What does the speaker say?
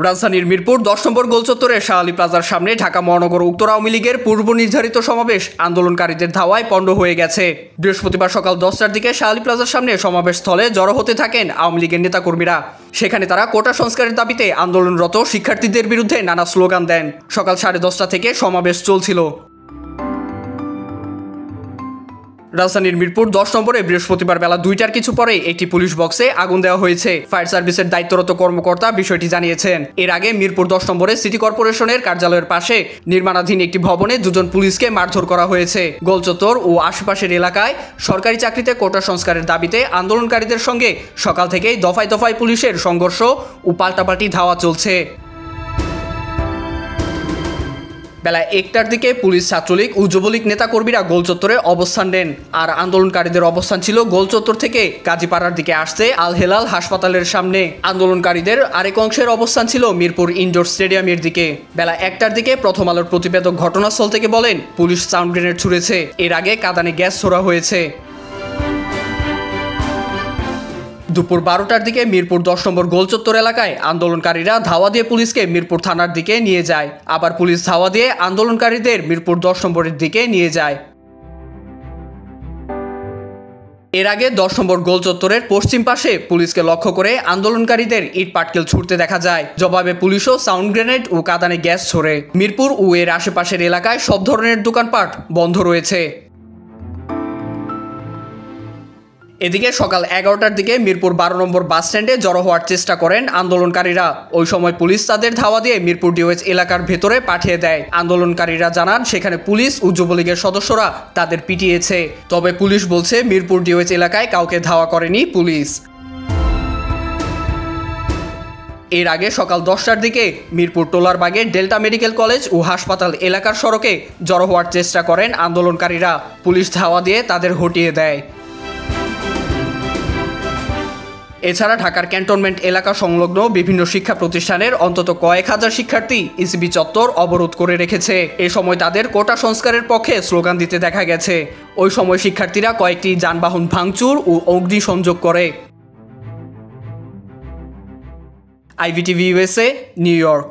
রাজধানীর মিরপুর ১০ নম্বর গোলচত্বরে শাহ আলী প্লাজার সামনে ঢাকা মহানগর উত্তর আওয়ামী লীগের পূর্ব নির্ধারিত সমাবেশ আন্দোলনকারীদের ধাওয়ায় পণ্ড হয়ে গেছে। বৃহস্পতিবার সকাল ১০টার দিকে শাহ আলী প্লাজার সামনে সমাবেশস্থলে জড়ো হতে থাকেন আওয়ামী লীগের নেতাকর্মীরা। সেখানে তারা কোটা সংস্কারের দাবিতে আন্দোলনরত শিক্ষার্থীদের বিরুদ্ধে নানা স্লোগান দেন। সকাল 10:30টা থেকে সমাবেশ চলছিল। রাজধানীর মিরপুর ১০ নম্বরে বৃহস্পতিবার বেলা ২টার কিছু পরে একটি পুলিশ বক্সে আগুন দেওয়া হয়েছে। ফায়ার সার্ভিসের দায়িত্বরত কর্মকর্তা বিষয়টি জানিয়েছেন। এর আগে মিরপুর ১০ নম্বরে সিটি কর্পোরেশনের কার্যালয়ের পাশে নির্মাণাধীন একটি ভবনে দুজন পুলিশকে মারধর করা হয়েছে। গোলচত্বর ও আশেপাশের এলাকায় সরকারি চাকরিতে কোটা সংস্কারের দাবিতে আন্দোলনকারীদের সঙ্গে সকাল থেকেই দফায় দফায় পুলিশের সংঘর্ষ ও পাল্টাপাল্টি ধাওয়া চলছে। বেলা ১টার দিকে পুলিশ, ছাত্রলীগ ও যুবলীগ নেতাকর্মীরা গোলচত্বরে অবস্থান নেন। আর আন্দোলনকারীদের অবস্থান ছিল গোলচত্বর থেকে গাজীপাড়ার দিকে আসতে আল হেলাল হাসপাতালের সামনে। আন্দোলনকারীদের আরেক অংশের অবস্থান ছিল মিরপুর ইনডোর স্টেডিয়ামের দিকে। বেলা ১টার দিকে প্রথম আলোর প্রতিবেদক ঘটনাস্থল থেকে বলেন, পুলিশ সাউন্ড গ্রেনেড ছুড়েছে। এর আগে কাঁদানে গ্যাস ছোড়া হয়েছে। দুপুর 12টার দিকে মিরপুর ১০ নম্বর গোলচত্বর এলাকায় আন্দোলনকারীরা ধাওয়া দিয়ে পুলিশকে মিরপুর থানার দিকে নিয়ে যায়। আবার পুলিশ ধাওয়া দিয়ে আন্দোলনকারীদের মিরপুর ১০ নম্বরের দিকে নিয়ে যায়। এর আগে ১০ নম্বর গোলচত্বরের পশ্চিম পাশে পুলিশকে লক্ষ্য করে আন্দোলনকারীদের ইট পাটকেল ছুড়তে দেখা যায়। জবাবে পুলিশও সাউন্ড গ্রেনেড ও কাঁদানে গ্যাস ছোড়ে। মিরপুর ও এর আশেপাশের এলাকায় সব ধরনের দোকানপাট বন্ধ রয়েছে। এদিকে সকাল 11টার দিকে মিরপুর ১২ নম্বর বাস স্ট্যান্ডে জড়ো হওয়ার চেষ্টা করেন আন্দোলনকারীরা। ওই সময় পুলিশ তাদের ধাওয়া দিয়ে মিরপুর ডিওএইচ এলাকার ভেতরে পাঠিয়ে দেয়। আন্দোলনকারীরা জানান, সেখানে পুলিশ ও যুবলীগের সদস্যরা তাদের পিটিয়েছে। তবে পুলিশ বলছে, মিরপুর ডিওএইচ এলাকায় কাউকে ধাওয়া করেনি পুলিশ। এর আগে সকাল 10টার দিকে মিরপুর টোলারবাগের ডেল্টা মেডিকেল কলেজ ও হাসপাতাল এলাকার সড়কে জড়ো হওয়ার চেষ্টা করেন আন্দোলনকারীরা। পুলিশ ধাওয়া দিয়ে তাদের হটিয়ে দেয়। এছাড়া ঢাকার ক্যান্টনমেন্ট এলাকা সংলগ্ন বিভিন্ন শিক্ষা প্রতিষ্ঠানের অন্তত কয়েক হাজার শিক্ষার্থী ইসিবি চত্বর অবরোধ করে রেখেছে। এ সময় তাদের কোটা সংস্কারের পক্ষে স্লোগান দিতে দেখা গেছে। ওই সময় শিক্ষার্থীরা কয়েকটি যানবাহন ভাঙচুর ও অগ্নিসংযোগ করে। IVTV USA, new York.